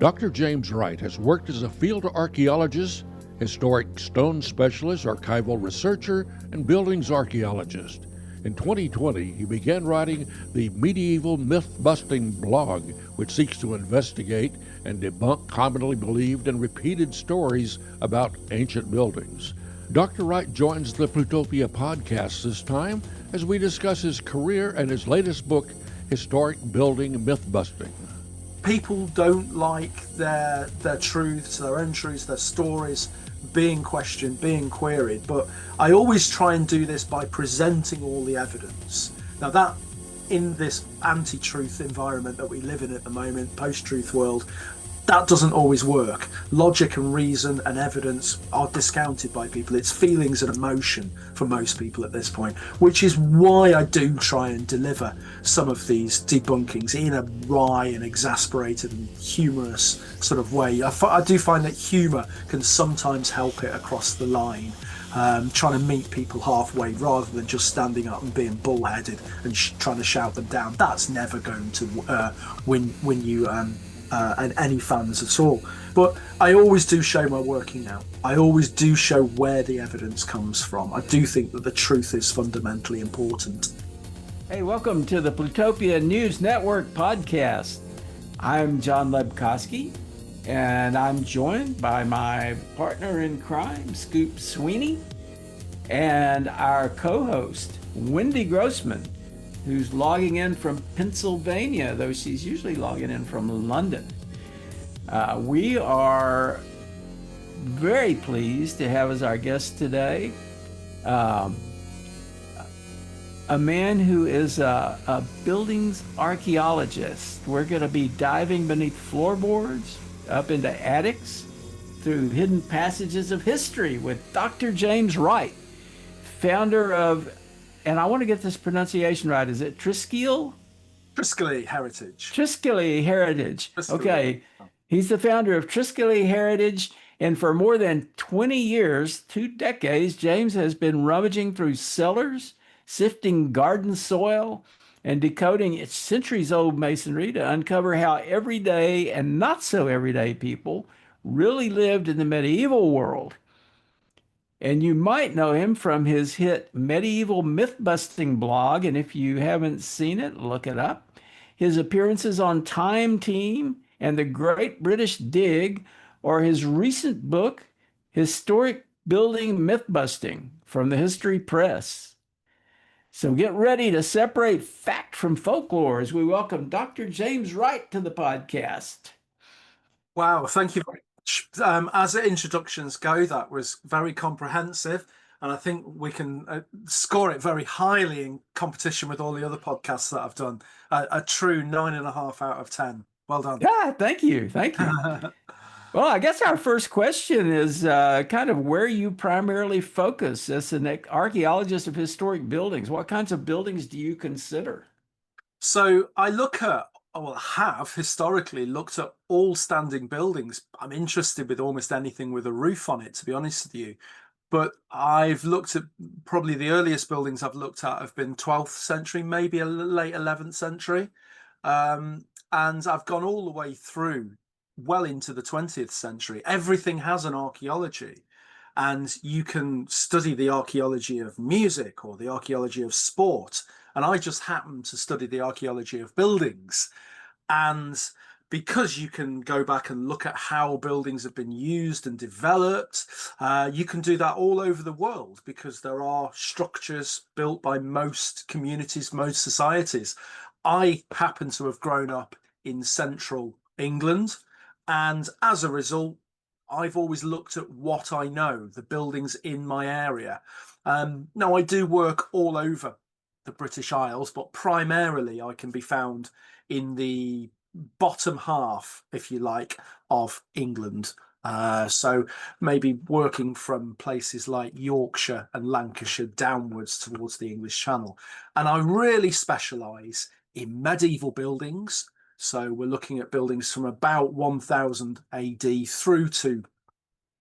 Dr. James Wright has worked as a field archaeologist, historic stone specialist, archival researcher, and buildings archaeologist. In 2020, he began writing the Medieval Myth-Busting blog, which seeks to investigate and debunk commonly believed and repeated stories about ancient buildings. Dr. Wright joins the Plutopia podcast this time as we discuss his career and his latest book, Historic Building Myth-Busting. People don't like their truths, their own truths, their stories being questioned, being queried, but I always try and do this by presenting all the evidence. Now that, in this anti-truth environment that we live in at the moment, post-truth world, that doesn't always work. Logic and reason and evidence are discounted by people. It's feelings and emotion for most people at this point, which is why I do try and deliver some of these debunkings in a wry and exasperated and humorous sort of way. I do find that humour can sometimes help it across the line, trying to meet people halfway rather than just standing up and being bullheaded and trying to shout them down. That's never going to win you and any fans at all. But I always do show my working out. I always do show where the evidence comes from. I do think that the truth is fundamentally important. Hey, welcome to the Plutopia News Network podcast. I'm Jon Lebkowsky, and I'm joined by my partner in crime, Scoop Sweeney, and our co-host, Wendy Grossman, who's logging in from Pennsylvania, though she's usually logging in from London. We are very pleased to have as our guest today a man who is a buildings archaeologist. We're going to be diving beneath floorboards, up into attics, through hidden passages of history with Dr. James Wright, founder of, and I want to get this pronunciation right. Is it Triskele? Triskele Heritage. Triskele Heritage. Triskele. Okay. He's the founder of Triskele Heritage. And for more than 20 years, 2 decades, James has been rummaging through cellars, sifting garden soil, and decoding its centuries-old masonry to uncover how everyday and not so everyday people really lived in the medieval world. And you might know him from his hit Medieval Myth-Busting blog. And if you haven't seen it, look it up. His appearances on Time Team and the Great British Dig, or his recent book, Historic Building Myth-Busting from the History Press. So get ready to separate fact from folklore as we welcome Dr. James Wright to the podcast. Wow, thank you very much. As introductions go, that was very comprehensive, and I think we can score it very highly in competition with all the other podcasts that I've done. A true 9.5 out of 10. Well done. Yeah, thank you. Thank you. Well, I guess our first question is kind of where you primarily focus as an archaeologist of historic buildings. What kinds of buildings do you consider? So I have historically looked at all standing buildings. I'm interested with almost anything with a roof on it, to be honest with you. But I've looked at, probably the earliest buildings I've looked at have been 12th century, maybe a late 11th century. And I've gone all the way through well into the 20th century. Everything has an archaeology. And you can study the archaeology of music or the archaeology of sport. And I just happen to study the archaeology of buildings. And because you can go back and look at how buildings have been used and developed, you can do that all over the world because there are structures built by most communities, most societies. I happen to have grown up in central England, and as a result, I've always looked at what I know, the buildings in my area. Now, I do work all over the British Isles, but primarily I can be found in the bottom half, if you like, of England. So maybe working from places like Yorkshire and Lancashire downwards towards the English Channel. And I really specialise in medieval buildings. So we're looking at buildings from about 1000 AD through to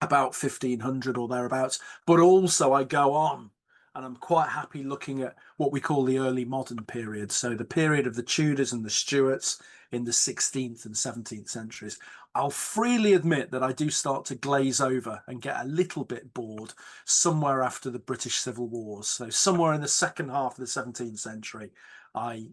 about 1500 or thereabouts. But also I go on And I'm quite happy looking at what we call the early modern period. So the period of the Tudors and the Stuarts in the 16th and 17th centuries. I'll freely admit that I do start to glaze over and get a little bit bored somewhere after the British Civil Wars. So somewhere in the second half of the 17th century, I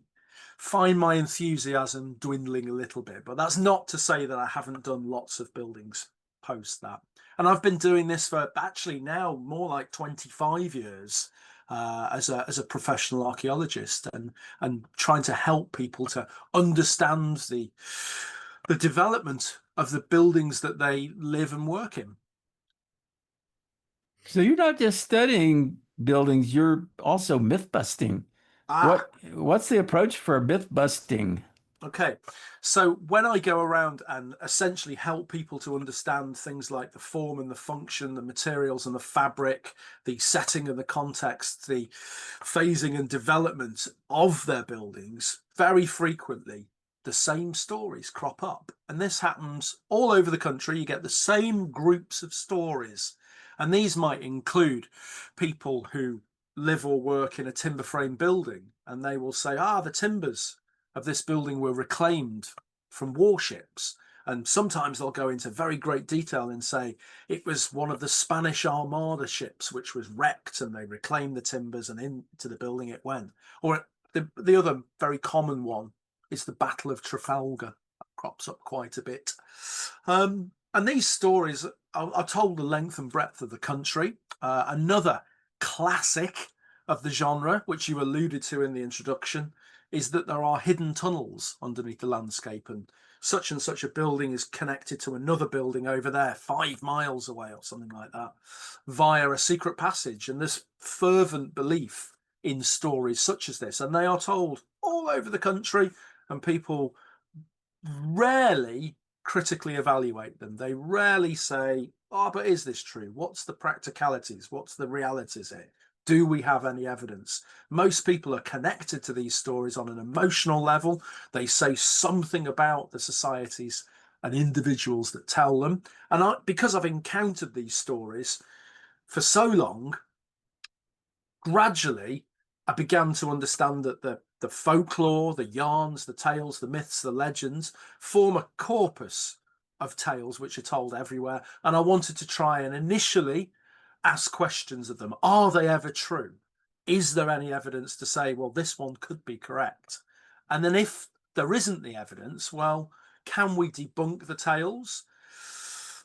find my enthusiasm dwindling a little bit. But that's not to say that I haven't done lots of buildings post that. And I've been doing this for actually now more like 25 years as a professional archaeologist, and trying to help people to understand the development of the buildings that they live and work in. So you're not just studying buildings, you're also myth busting. What's the approach for myth busting? Okay, so when I go around and essentially help people to understand things like the form and the function, the materials and the fabric, the setting and the context, the phasing and development of their buildings, very frequently the same stories crop up. And this happens all over the country. You get the same groups of stories. And these might include people who live or work in a timber frame building, and they will say, the timbers of this building were reclaimed from warships. And sometimes they'll go into very great detail and say it was one of the Spanish-Armada ships which was wrecked, and they reclaimed the timbers and into the building it went. Or the other very common one is the Battle of Trafalgar. That crops up quite a bit. And these stories are told the length and breadth of the country. Another classic of the genre, which you alluded to in the introduction, is that there are hidden tunnels underneath the landscape, and such a building is connected to another building over there 5 miles away or something like that via a secret passage. And there's fervent belief in stories such as this, and they are told all over the country, and people rarely critically evaluate them. They rarely say, but is this true? What's the practicalities? What's the realities here? Do we have any evidence? Most people are connected to these stories on an emotional level. They say something about the societies and individuals that tell them. And because I've encountered these stories for so long, gradually I began to understand that the folklore, the yarns, the tales, the myths, the legends form a corpus of tales which are told everywhere. And I wanted to try and initially ask questions of them. Are they ever true? Is there any evidence to say, well, this one could be correct? And then if there isn't the evidence, well, can we debunk the tales?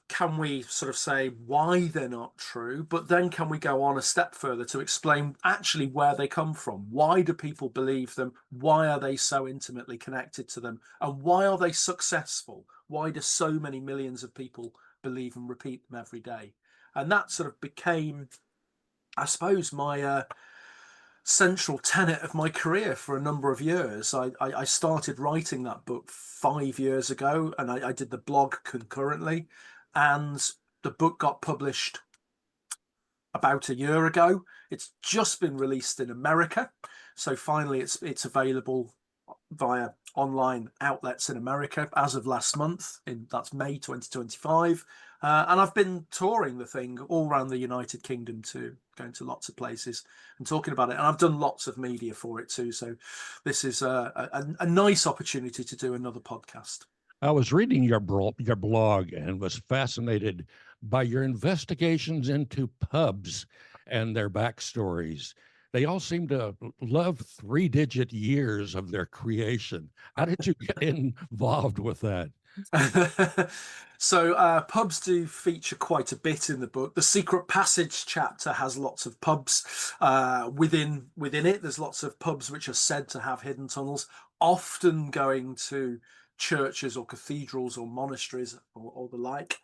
Can we sort of say why they're not true? But then can we go on a step further to explain actually where they come from? Why do people believe them? Why are they so intimately connected to them? And why are they successful? Why do so many millions of people believe and repeat them every day? And that sort of became, I suppose, my central tenet of my career for a number of years. I started writing that book 5 years ago, and I did the blog concurrently. And the book got published about a year ago. It's just been released in America. So finally, it's available via online outlets in America as of last month. That's May 2025. And I've been touring the thing all around the United Kingdom too, going to lots of places and talking about it. And I've done lots of media for it too. So this is a nice opportunity to do another podcast. I was reading your blog and was fascinated by your investigations into pubs and their backstories. They all seem to love 3-digit years of their creation. How did you get involved with that? So pubs do feature quite a bit in the book. The Secret Passage chapter has lots of pubs within it. There's lots of pubs which are said to have hidden tunnels, often going to churches or cathedrals or monasteries or the like.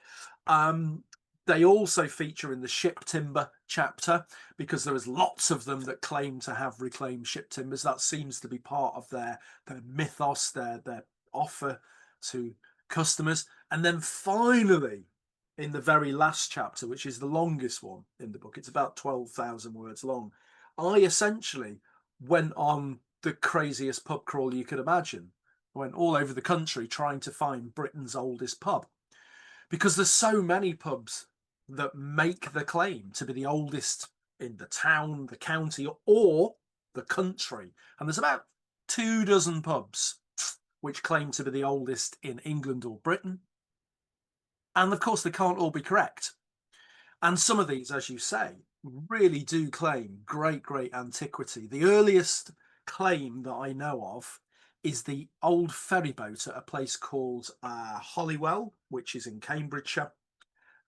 They also feature in the ship timber chapter because there is lots of them that claim to have reclaimed ship timbers. That seems to be part of their mythos, their offer to customers. And then finally, in the very last chapter, which is the longest one in the book, it's about 12,000 words long, I essentially went on the craziest pub crawl you could imagine. I went all over the country trying to find Britain's oldest pub, because there's so many pubs that make the claim to be the oldest in the town, the county, or the country. And there's about 24 pubs which claim to be the oldest in England or Britain. And of course, they can't all be correct. And some of these, as you say, really do claim great, great antiquity. The earliest claim that I know of is the old ferry boat at a place called Holywell, which is in Cambridgeshire.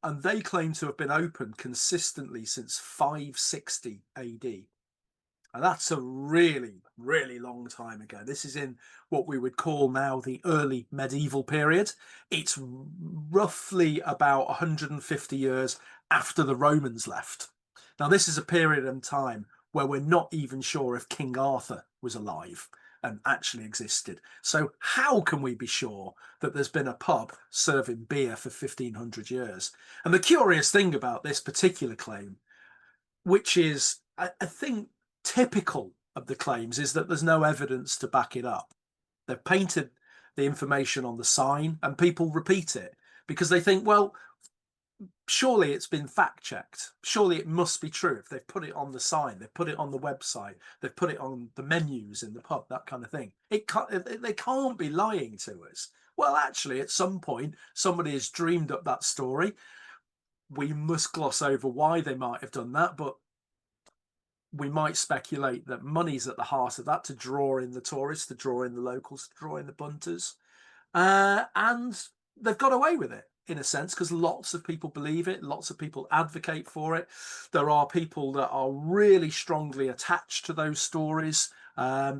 And they claim to have been open consistently since 560 AD. And that's a really, really long time ago. This is in what we would call now the early medieval period. It's roughly about 150 years after the Romans left. Now, this is a period in time where we're not even sure if King Arthur was alive and actually existed. So how can we be sure that there's been a pub serving beer for 1500 years? And the curious thing about this particular claim, which is, I think, typical of the claims, is that there's no evidence to back it up. They've painted the information on the sign and people repeat it because they think, well, surely it's been fact checked. Surely it must be true. If they've put it on the sign, they've put it on the website, they've put it on the menus in the pub, that kind of thing. They can't be lying to us. Well, actually, at some point, somebody has dreamed up that story. We must gloss over why they might have done that, but we might speculate that money's at the heart of that, to draw in the tourists, to draw in the locals, to draw in the punters. And they've got away with it, in a sense, because lots of people believe it. Lots of people advocate for it. There are people that are really strongly attached to those stories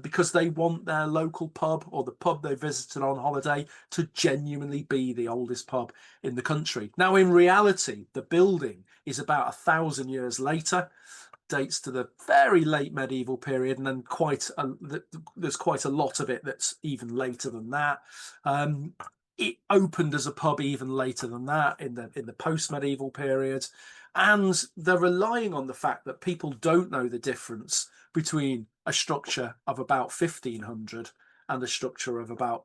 because they want their local pub or the pub they visited on holiday to genuinely be the oldest pub in the country. Now, in reality, the building is about 1,000 years later, dates to the very late medieval period, and then there's quite a lot of it that's even later than that. It opened as a pub even later than that in the post-medieval period, and they're relying on the fact that people don't know the difference between a structure of about 1500 and a structure of about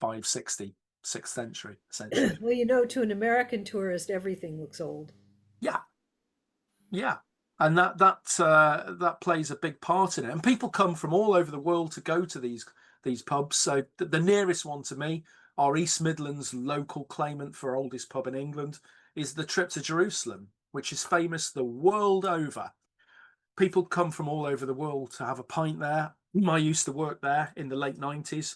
560, 6th century, essentially. Well, you know, to an American tourist, everything looks old. Yeah, and that plays a big part in it. And people come from all over the world to go to these pubs. So the nearest one to me, our East Midlands local claimant for oldest pub in England, is the trip to Jerusalem, which is famous the world over. People come from all over the world to have a pint there. I used to work there in the late 90s,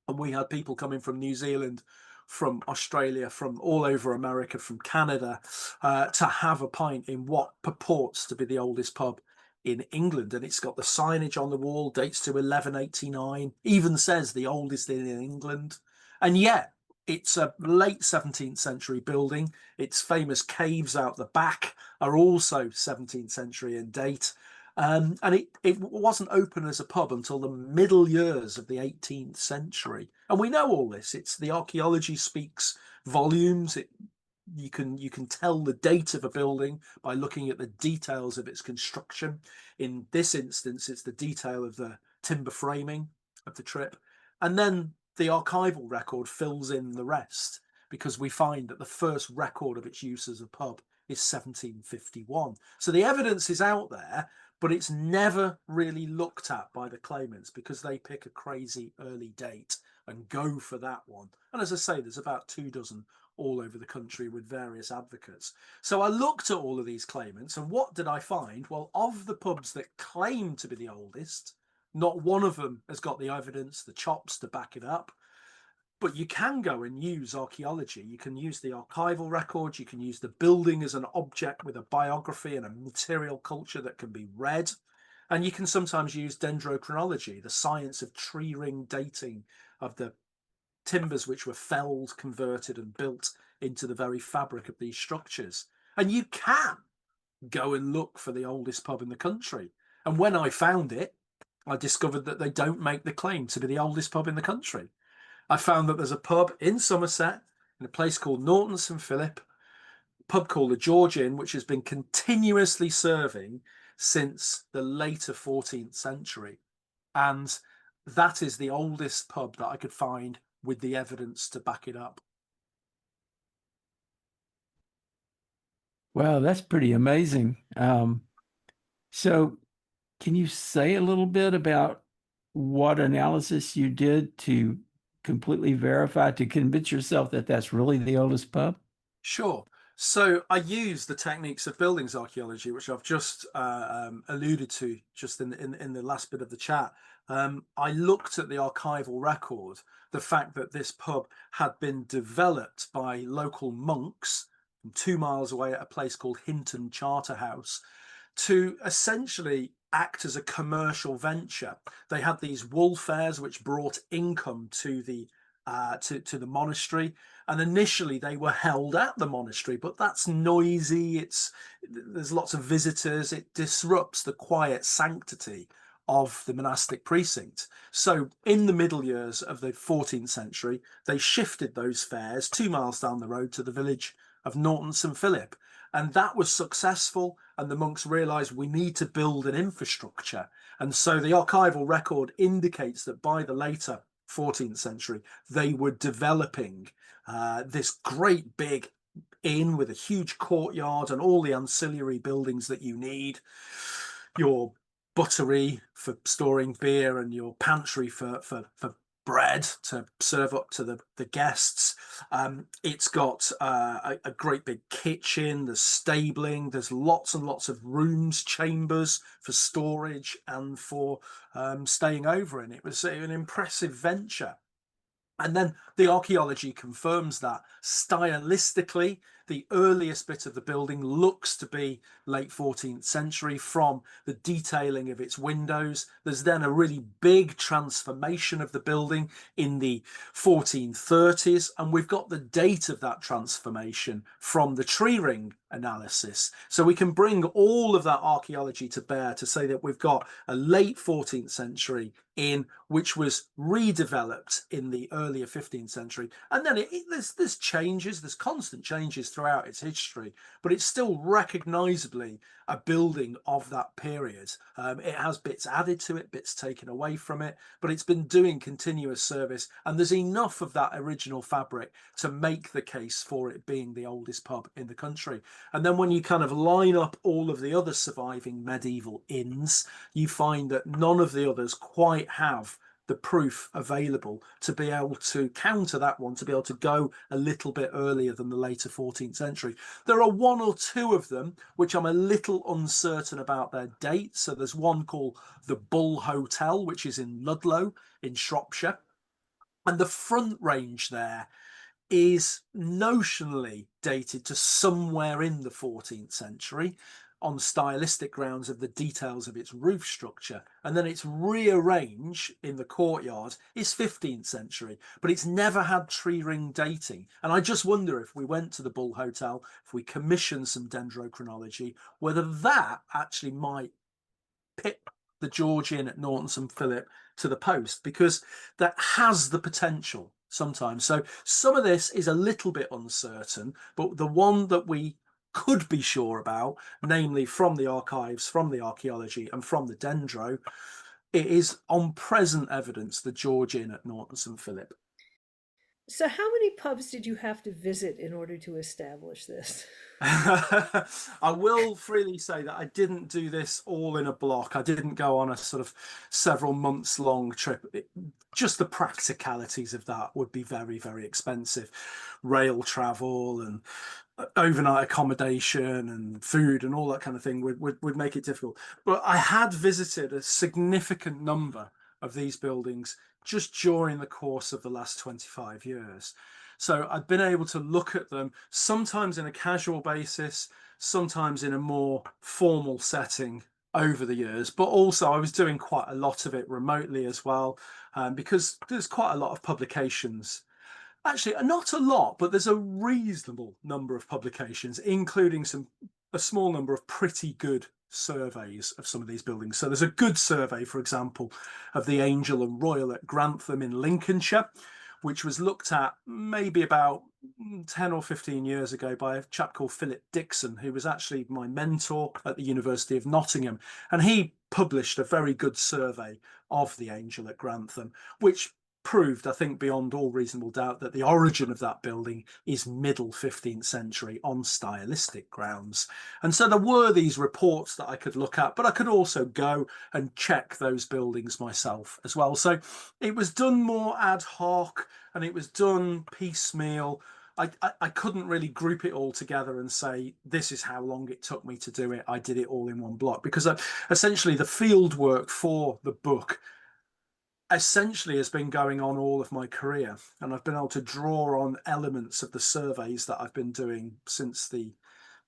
and we had people coming from New Zealand, from Australia, from all over America, from Canada, to have a pint in what purports to be the oldest pub in England. And it's got the signage on the wall, dates to 1189, even says the oldest in England. And yet it's a late 17th century building. Its famous caves out the back are also 17th century in date. And it wasn't open as a pub until the middle years of the 18th century. And we know all this. It's the archaeology speaks volumes. You can tell the date of a building by looking at the details of its construction. In this instance, it's the detail of the timber framing of the trip. And then the archival record fills in the rest, because we find that the first record of its use as a pub is 1751. So the evidence is out there, but it's never really looked at by the claimants because they pick a crazy early date and go for that one. And as I say, there's about 24 all over the country with various advocates. So I looked at all of these claimants, and what did I find? Well, of the pubs that claim to be the oldest, not one of them has got the evidence, the chops to back it up. But you can go and use archaeology. You can use the archival records. You can use the building as an object with a biography and a material culture that can be read. And you can sometimes use dendrochronology, the science of tree ring dating of the timbers which were felled, converted and built into the very fabric of these structures. And you can go and look for the oldest pub in the country. And when I found it, I discovered that they don't make the claim to be the oldest pub in the country. I found that there's a pub in Somerset, in a place called Norton St Philip, a pub called the George Inn, which has been continuously serving since the later 14th century. And that is the oldest pub that I could find with the evidence to back it up. Wow, that's pretty amazing. So can you say a little bit about what analysis you did to completely verify, to convince yourself that that's really the oldest pub? Sure. So I use the techniques of buildings archaeology, which I've just alluded to just in the last bit of the chat. I looked at the archival record, the fact that this pub had been developed by local monks from 2 miles away at a place called Hinton Charterhouse to essentially act as a commercial venture. They had these wool fairs which brought income to the monastery, and initially they were held at the monastery, but that's noisy, there's lots of visitors, it disrupts the quiet sanctity of the monastic precinct. So in the middle years of the 14th century they shifted those fairs 2 miles down the road to the village of Norton St Philip, and that was successful, and the monks realized we need to build an infrastructure. And so the archival record indicates that by the later 14th century they were developing this great big inn with a huge courtyard and all the ancillary buildings that you need, your buttery for storing beer and your pantry for bread to serve up to the guests. It's got a great big kitchen, there's stabling, there's lots and lots of rooms, chambers for storage and for staying over in. It was an impressive venture. And then the archaeology confirms that stylistically, the earliest bit of the building looks to be late 14th century from the detailing of its windows. There's then a really big transformation of the building in the 1430s, and we've got the date of that transformation from the tree ring analysis. So we can bring all of that archaeology to bear to say that we've got a late 14th century inn which was redeveloped in the earlier 15th century, and then there's changes, there's constant changes throughout its history, but it's still recognizably a building of that period. It has bits added to it, bits taken away from it, but it's been doing continuous service, and there's enough of that original fabric to make the case for it being the oldest pub in the country. And then when you kind of line up all of the other surviving medieval inns, you find that none of the others quite have the proof available to be able to counter that one, to be able to go a little bit earlier than the later 14th century. There are one or two of them which I'm a little uncertain about their dates. So there's one called the Bull Hotel, which is in Ludlow in Shropshire, and the front range there is notionally dated to somewhere in the 14th century on stylistic grounds of the details of its roof structure, and then its rearrange in the courtyard is 15th century, but it's never had tree ring dating. And I just wonder, if we went to the Bull Hotel, if we commissioned some dendrochronology, whether that actually might pit the George Inn at Norton St Philip to the post, because that has the potential sometimes. So some of this is a little bit uncertain, but the one that we could be sure about, namely from the archives, from the archaeology, and from the dendro, it is on present evidence the George Inn at Norton St Philip. So how many pubs did you have to visit in order to establish this? I will freely say that I didn't do this all in a block. I didn't go on a sort of several months long trip. Just the practicalities of that would be very, very expensive. Rail travel and overnight accommodation and food and all that kind of thing would make it difficult. But I had visited a significant number of these buildings just during the course of the last 25 years. So I've been able to look at them sometimes in a casual basis, sometimes in a more formal setting over the years, but also I was doing quite a lot of it remotely as well, because there's quite a lot of publications. Actually, not a lot, but there's a reasonable number of publications, including a small number of pretty good surveys of some of these buildings. So there's a good survey, for example, of the Angel and Royal at Grantham in Lincolnshire, which was looked at maybe about 10 or 15 years ago by a chap called Philip Dixon, who was actually my mentor at the University of Nottingham. And he published a very good survey of the Angel at Grantham, which proved, I think, beyond all reasonable doubt that the origin of that building is middle 15th century on stylistic grounds. And so there were these reports that I could look at, but I could also go and check those buildings myself as well. So it was done more ad hoc and it was done piecemeal. I couldn't really group it all together and say, this is how long it took me to do it. I did it all in one block, because essentially the field work for the book essentially has been going on all of my career, and I've been able to draw on elements of the surveys that I've been doing since the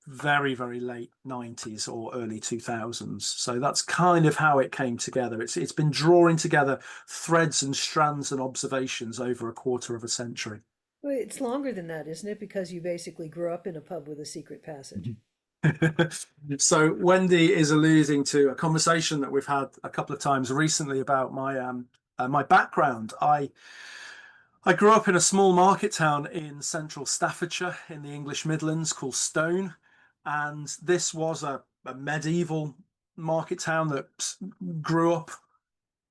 very, very late 90s or early 2000s. So that's kind of how it came together. It's been drawing together threads and strands and observations over a quarter of a century. Well, it's longer than that, isn't it? Because you basically grew up in a pub with a secret passage. So Wendy is alluding to a conversation that we've had a couple of times recently about my background. I grew up in a small market town in central Staffordshire in the English Midlands called Stone, and this was a medieval market town that grew up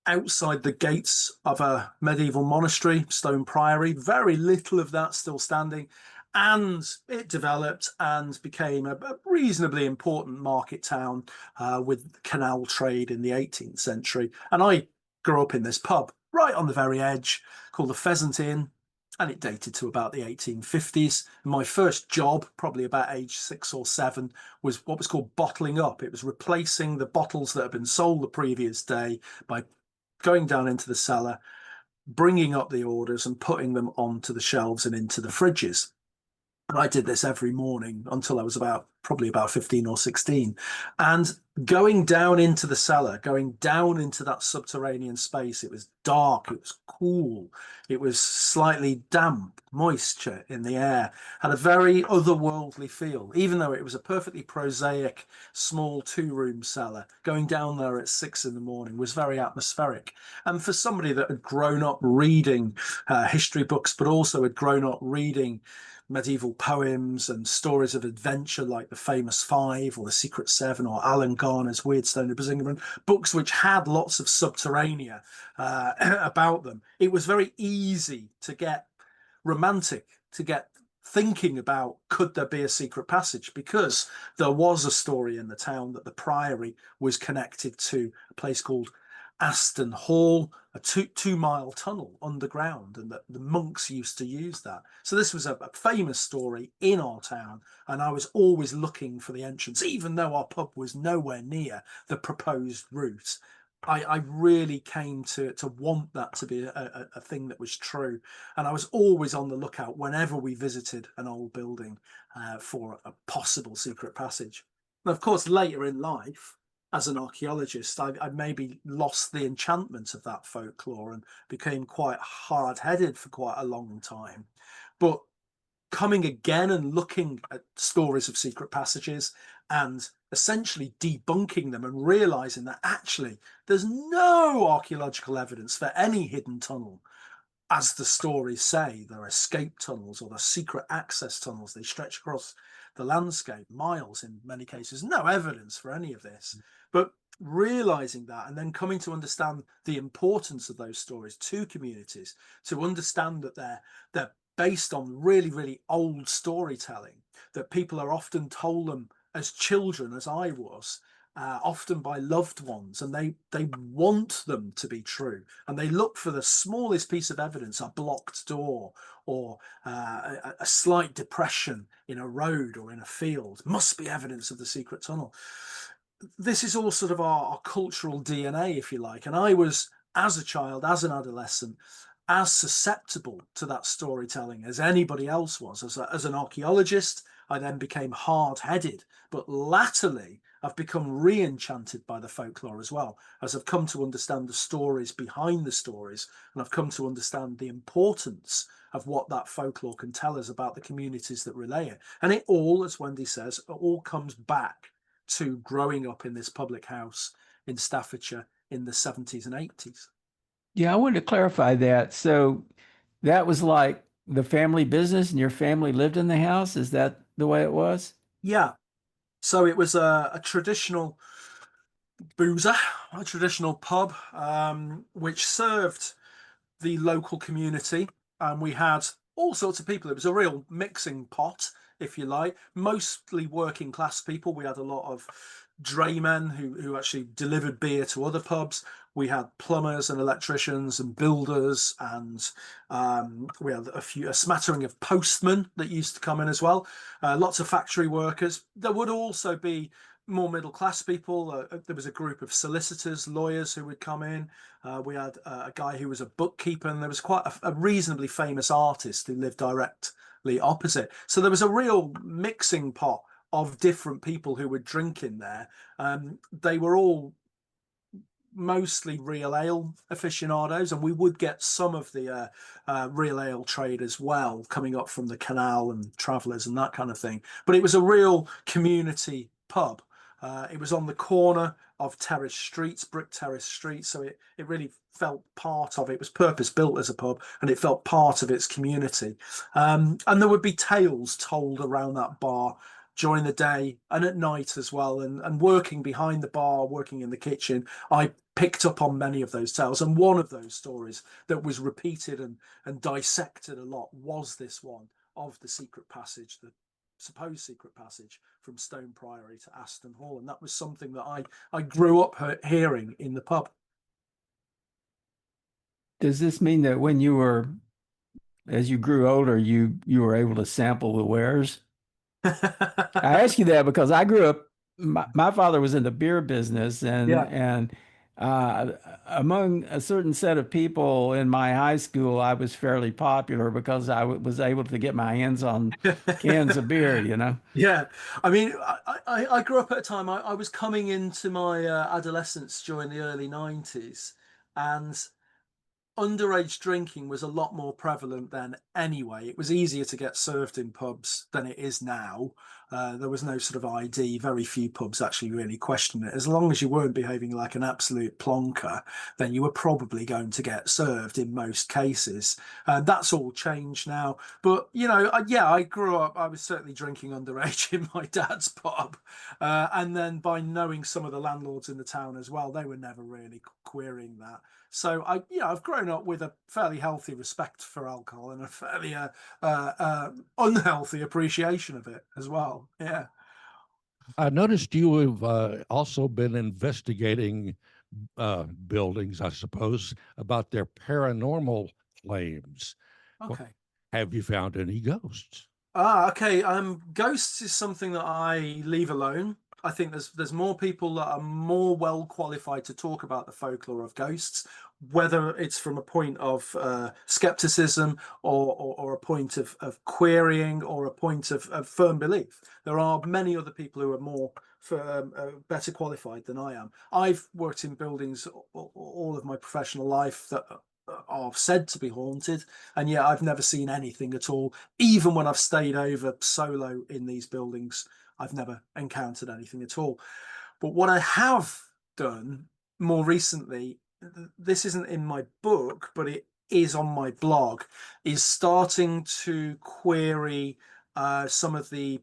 outside the gates of a medieval monastery, Stone Priory. Very little of that still standing, and it developed and became a reasonably important market town with canal trade in the 18th century. And I grew up in this pub right on the very edge called the Pheasant Inn, and it dated to about the 1850s. My first job, probably about age 6 or 7, was what was called bottling up. It was replacing the bottles that had been sold the previous day by going down into the cellar, bringing up the orders and putting them onto the shelves and into the fridges. And I did this every morning until I was probably about 15 or 16. And going down into the cellar, going down into that subterranean space, it was dark, it was cool, it was slightly damp, moisture in the air, had a very otherworldly feel, even though it was a perfectly prosaic, small 2-room cellar. Going down there at 6 in the morning was very atmospheric. And for somebody that had grown up reading history books, but also had grown up reading medieval poems and stories of adventure like The Famous Five or The Secret Seven or Alan Garner's Weirdstone of Brisingamen, books which had lots of subterranea about them, it was very easy to get romantic, to get thinking about, could there be a secret passage? Because there was a story in the town that the priory was connected to a place called Aston Hall, a 2-mile tunnel underground, and that the monks used to use that. So this was a famous story in our town, and I was always looking for the entrance, even though our pub was nowhere near the proposed route. I really came to want that to be a thing that was true, and I was always on the lookout whenever we visited an old building for a possible secret passage. And of course, later in life, as an archaeologist, I maybe lost the enchantment of that folklore and became quite hard-headed for quite a long time. But coming again and looking at stories of secret passages and essentially debunking them and realizing that actually there's no archaeological evidence for any hidden tunnel. As the stories say, there are escape tunnels or the secret access tunnels. They stretch across the landscape, miles in many cases. No evidence for any of this. But realizing that and then coming to understand the importance of those stories to communities, to understand that they're based on really, really old storytelling, that people are often told them as children, as I was, often by loved ones, and they want them to be true, and they look for the smallest piece of evidence, a blocked door or a slight depression in a road or in a field, must be evidence of the secret tunnel. This is all sort of our cultural DNA, if you like, and I was, as a child, as an adolescent, as susceptible to that storytelling as anybody else was. As an archaeologist, I then became hard-headed, but latterly I've become re-enchanted by the folklore as well, as I've come to understand the stories behind the stories, and I've come to understand the importance of what that folklore can tell us about the communities that relay it. And it all, as Wendy says, it all comes back to growing up in this public house in Staffordshire in the 70s and 80s. Yeah, I wanted to clarify that. So that was like the family business and your family lived in the house? Is that the way it was? Yeah. So it was a traditional boozer, a traditional pub, which served the local community, and we had all sorts of people. It was a real mixing pot, if you like, mostly working class people. We had a lot of draymen who actually delivered beer to other pubs. We had plumbers and electricians and builders, and we had a smattering of postmen that used to come in as well. Lots of factory workers. There would also be more middle class people. There was a group of solicitors, lawyers who would come in. We had a guy who was a bookkeeper, and there was quite a reasonably famous artist who lived directly opposite. So there was a real mixing pot of different people who were drinking there. They were all mostly real ale aficionados, and we would get some of the real ale trade as well coming up from the canal and travellers and that kind of thing. But it was a real community pub. It was on the corner of terrace streets, brick terrace streets, so it really felt part of it. It was purpose built as a pub, and it felt part of its community. And there would be tales told around that bar during the day and at night as well. And working behind the bar, working in the kitchen, I picked up on many of those tales. And one of those stories that was repeated and dissected a lot was this one of the secret passage, the supposed secret passage from Stone Priory to Aston Hall. And that was something that I grew up hearing in the pub. Does this mean that when you were, as you grew older, you were able to sample the wares? I ask you that because I grew up, my father was in the beer business, and among a certain set of people in my high school, I was fairly popular because I was able to get my hands on cans of beer, you know? Yeah, I mean, I grew up at a time, I was coming into my adolescence during the early 90s, and underage drinking was a lot more prevalent then anyway. It was easier to get served in pubs than it is now. There was no sort of ID. Very few pubs actually really questioned it. As long as you weren't behaving like an absolute plonker, then you were probably going to get served in most cases. That's all changed now. But, you know, I grew up, I was certainly drinking underage in my dad's pub. And then by knowing some of the landlords in the town as well, they were never really querying that. So I've grown up with a fairly healthy respect for alcohol and a fairly unhealthy appreciation of it as well. Yeah. I noticed you have also been investigating buildings, I suppose, about their paranormal claims. Okay. Have you found any ghosts? Okay. Ghosts is something that I leave alone. I think there's more people that are more well qualified to talk about the folklore of ghosts, whether it's from a point of skepticism or a point of querying or a point of firm belief. There are many other people who are more better qualified than I am. I've worked in buildings all of my professional life that are said to be haunted, and yet I've never seen anything at all. Even when I've stayed over solo in these buildings, I've never encountered anything at all. But what I have done more recently, this isn't in my book, but it is on my blog, is starting to query some of the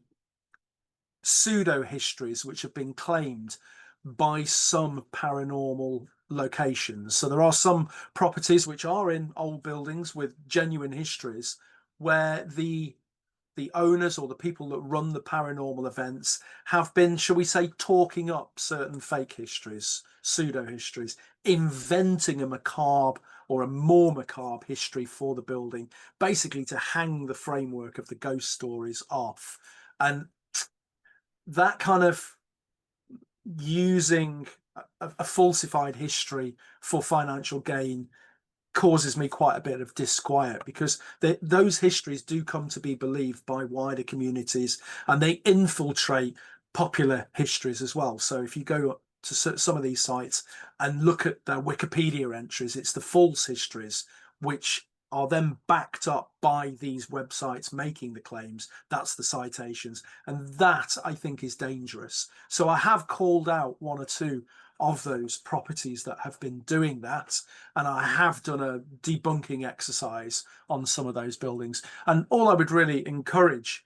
pseudo histories which have been claimed by some paranormal locations. So there are some properties which are in old buildings with genuine histories where the owners or the people that run the paranormal events have been, shall we say, talking up certain fake histories, pseudo histories, inventing a macabre or a more macabre history for the building, basically to hang the framework of the ghost stories off. And that kind of using a falsified history for financial gain causes me quite a bit of disquiet, because those histories do come to be believed by wider communities, and they infiltrate popular histories as well. So if you go to some of these sites and look at their Wikipedia entries, it's the false histories which are then backed up by these websites making the claims. That's the citations, and that I think is dangerous. So I have called out one or two of those properties that have been doing that, and I have done a debunking exercise on some of those buildings. And all I would really encourage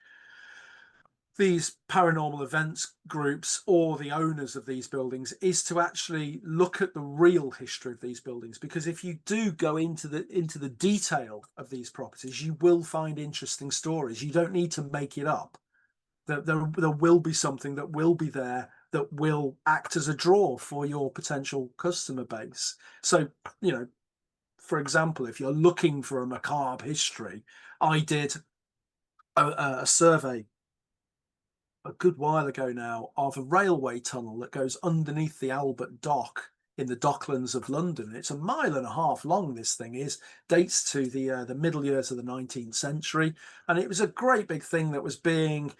these paranormal events groups or the owners of these buildings is to actually look at the real history of these buildings, because if you do go into the detail of these properties, you will find interesting stories. You don't need to make it up. There will be something that will be there that will act as a draw for your potential customer base. So, for example, if you're looking for a macabre history, I did a survey a good while ago now of a railway tunnel that goes underneath the Albert Dock in the Docklands of London. It's 1.5 miles long, this thing is, dates to the middle years of the 19th century. And it was a great big thing that was being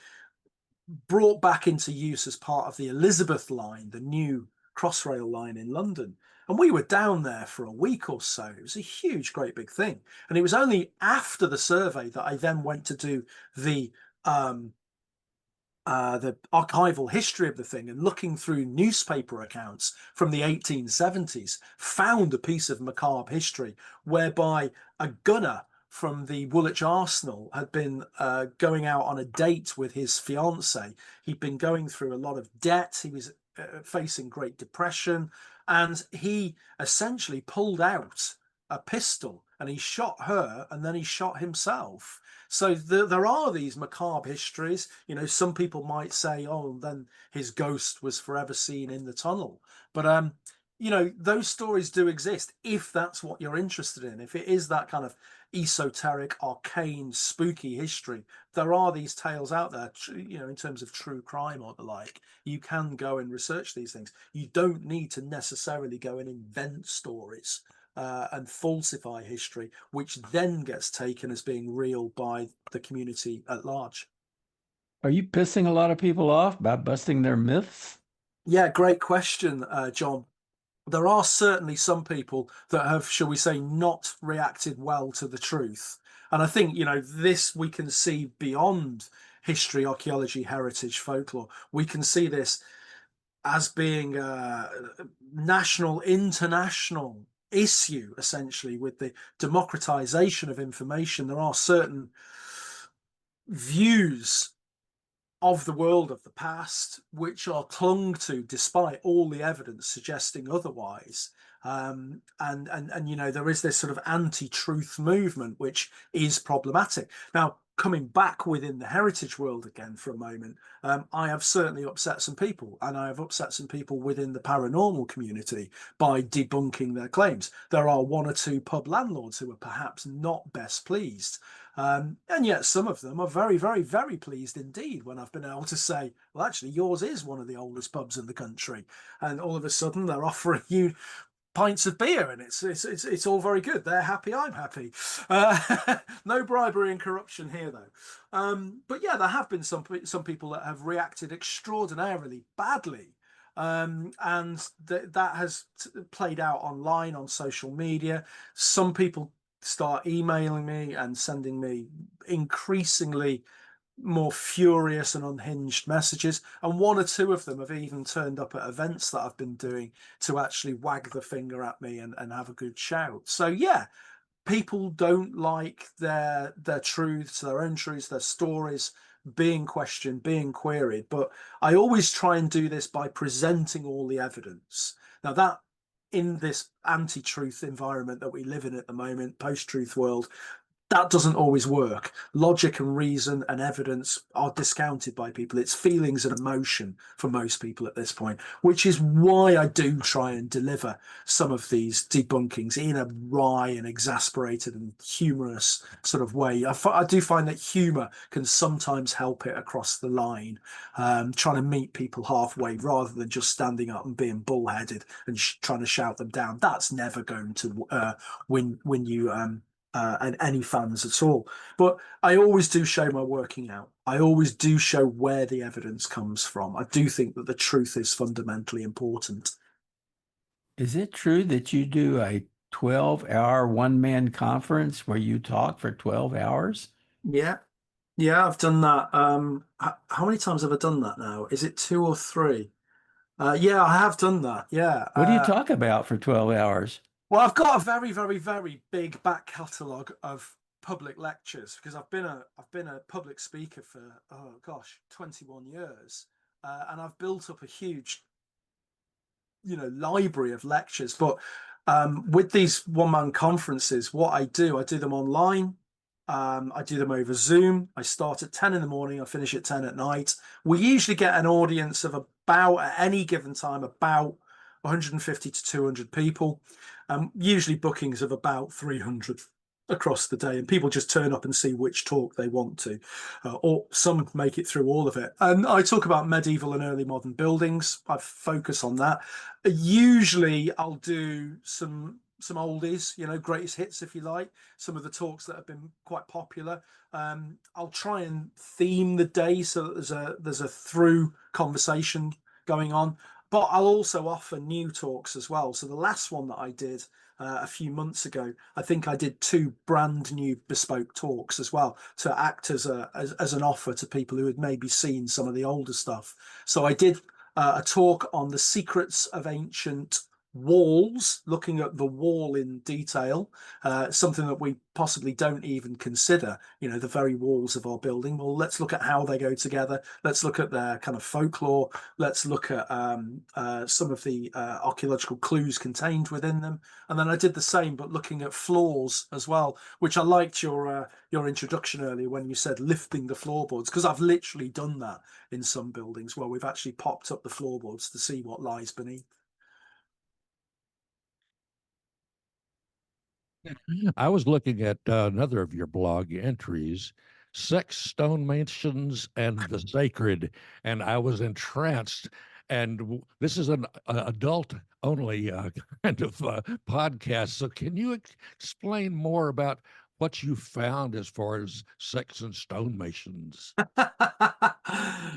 brought back into use as part of the Elizabeth line, the new Crossrail line in London. And we were down there for a week or so. It was a huge, great big thing. And it was only after the survey that I then went to do the archival history of the thing, and looking through newspaper accounts from the 1870s, found a piece of macabre history whereby a gunner from the Woolwich Arsenal had been going out on a date with his fiancée. He'd been going through a lot of debt. He was facing Great Depression, and he essentially pulled out a pistol and he shot her, and then he shot himself. So there are these macabre histories. Some people might say, oh, then his ghost was forever seen in the tunnel. But those stories do exist if that's what you're interested in. If it is that kind of esoteric, arcane, spooky history, there are these tales out there, in terms of true crime or the like. You can go and research these things. You don't need to necessarily go and invent stories and falsify history, which then gets taken as being real by the community at large. Are you pissing a lot of people off by busting their myths? Yeah, great question, John. There are certainly some people that have, shall we say, not reacted well to the truth. And I think, this we can see beyond history, archaeology, heritage, folklore. We can see this as being a national, international issue, essentially, with the democratization of information. There are certain views of the world of the past which are clung to despite all the evidence suggesting otherwise. And there is this sort of anti-truth movement which is problematic. Now, coming back within the heritage world again for a moment, I have certainly upset some people, and I have upset some people within the paranormal community by debunking their claims. There are one or two pub landlords who are perhaps not best pleased. And yet some of them are very, very, very pleased indeed when I've been able to say, well, actually, yours is one of the oldest pubs in the country. And all of a sudden they're offering you pints of beer, and it's all very good. They're happy, I'm happy. No bribery and corruption here, though. But yeah, there have been some people that have reacted extraordinarily badly. And that has played out online on social media. Some people start emailing me and sending me increasingly more furious and unhinged messages, and one or two of them have even turned up at events that I've been doing to actually wag the finger at me and have a good shout. So yeah, people don't like their truths, their own truths, their stories being questioned, being queried. But I always try and do this by presenting all the evidence. Now, that in this anti-truth environment that we live in at the moment, post-truth world, that doesn't always work. Logic and reason and evidence are discounted by people. It's feelings and emotion for most people at this point, which is why I do try and deliver some of these debunkings in a wry and exasperated and humorous sort of way. I do find that humor can sometimes help it across the line, trying to meet people halfway rather than just standing up and being bullheaded and trying to shout them down. That's never going to win you and any fans at all. But I always do show my working out. I always do show where the evidence comes from. I do think that the truth is fundamentally important. Is it true that you do a 12-hour one-man conference where you talk for 12 hours? Yeah. Yeah, I've done that. How many times have I done that now? Is it 2 or 3? Yeah, I have done that. Yeah. What do you talk about for 12 hours? Well, I've got a very, very, very big back catalogue of public lectures, because I've been a public speaker for 21 years, and I've built up a huge library of lectures. But with these one-man conferences, what I do them online. I do them over Zoom. I start at 10 in the morning, I finish at 10 at night. We usually get an audience of about, at any given time, about 150 to 200 people. Usually bookings of about 300 across the day, and people just turn up and see which talk they want to, or some make it through all of it. And I talk about medieval and early modern buildings. I focus on that. Usually I'll do some oldies, greatest hits, if you like, some of the talks that have been quite popular. I'll try and theme the day so that there's a through conversation going on, but I'll also offer new talks as well. So the last one that I did a few months ago, I think I did 2 brand new bespoke talks as well, to act as an offer to people who had maybe seen some of the older stuff. So I did a talk on the secrets of ancient walls, looking at the wall in detail, something that we possibly don't even consider, the very walls of our building. Well, let's look at how they go together. Let's look at their kind of folklore. Let's look at some of the archaeological clues contained within them. And then I did the same, but looking at floors as well, which I liked your introduction earlier when you said lifting the floorboards, because I've literally done that in some buildings where we've actually popped up the floorboards to see what lies beneath. I was looking at another of your blog entries, Sex, Stone Mansions, and the Sacred, and I was entranced. And this is an adult-only kind of podcast. So can you explain more about what you found as far as sex and stonemasons?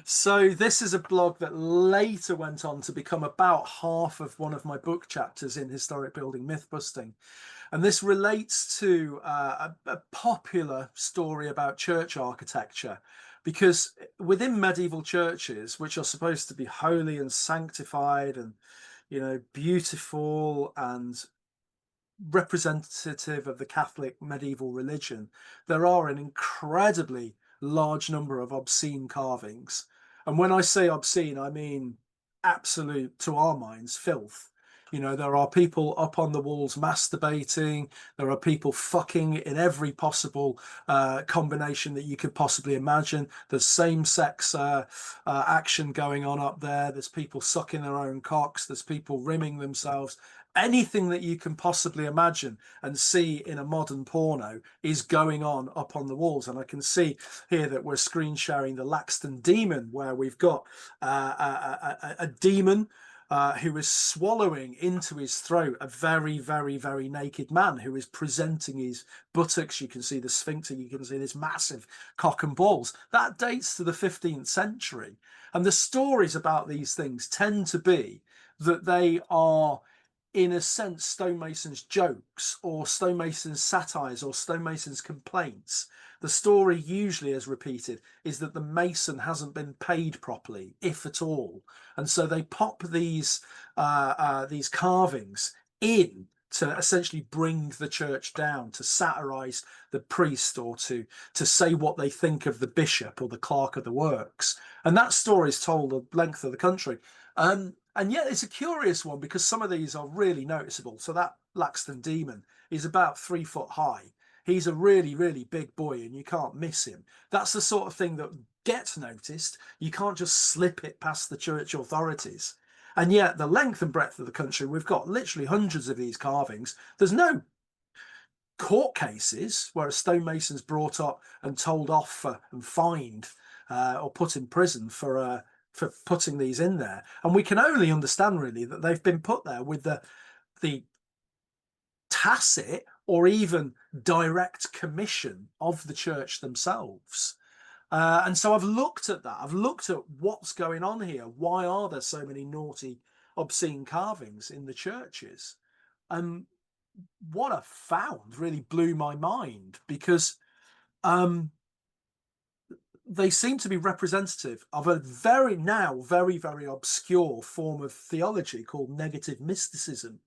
So this is a blog that later went on to become about half of one of my book chapters in historic building myth busting. And this relates to a popular story about church architecture, because within medieval churches, which are supposed to be holy and sanctified and, beautiful and representative of the Catholic medieval religion, there are an incredibly large number of obscene carvings. And when I say obscene, I mean absolute, to our minds, filth. There are people up on the walls masturbating. There are people fucking in every possible combination that you could possibly imagine. There's same-sex action going on up there. There's people sucking their own cocks. There's people rimming themselves. Anything that you can possibly imagine and see in a modern porno is going on up on the walls. And I can see here that we're screen sharing the Laxton Demon, where we've got a demon who is swallowing into his throat a very, very, very naked man who is presenting his buttocks. You can see the sphincter, you can see this massive cock and balls. That dates to the 15th century. And the stories about these things tend to be that they are, in a sense, stonemasons' jokes or stonemasons' satires or stonemasons' complaints. The story usually, as repeated, is that the mason hasn't been paid properly, if at all, and so they pop these carvings in to essentially bring the church down, to satirize the priest, or to say what they think of the bishop or the clerk of the works. And that story is told the length of the country. And yet it's a curious one, because some of these are really noticeable. So that Laxton Demon is about 3 foot high. He's a really, really big boy, and you can't miss him. That's the sort of thing that gets noticed. You can't just slip it past the church authorities. And yet the length and breadth of the country, we've got literally hundreds of these carvings. There's no court cases where a stonemason's brought up and told off and fined or put in prison for putting these in there. And we can only understand really that they've been put there with the tacit or even direct commission of the church themselves. And so I've looked at that. I've looked at what's going on here. Why are there so many naughty, obscene carvings in the churches? And what I found really blew my mind, because they seem to be representative of a very, very obscure form of theology called negative mysticism,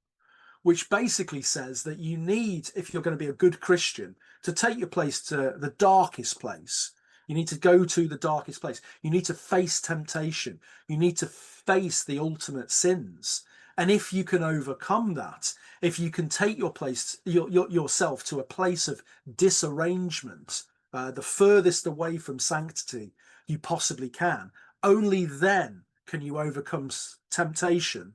which basically says that you need, if you're going to be a good Christian, to take your place to the darkest place. You need to go to the darkest place. You need to face temptation. You need to face the ultimate sins. And if you can overcome that, if you can take your place, yourself to a place of disarrangement, the furthest away from sanctity you possibly can, only then can you overcome temptation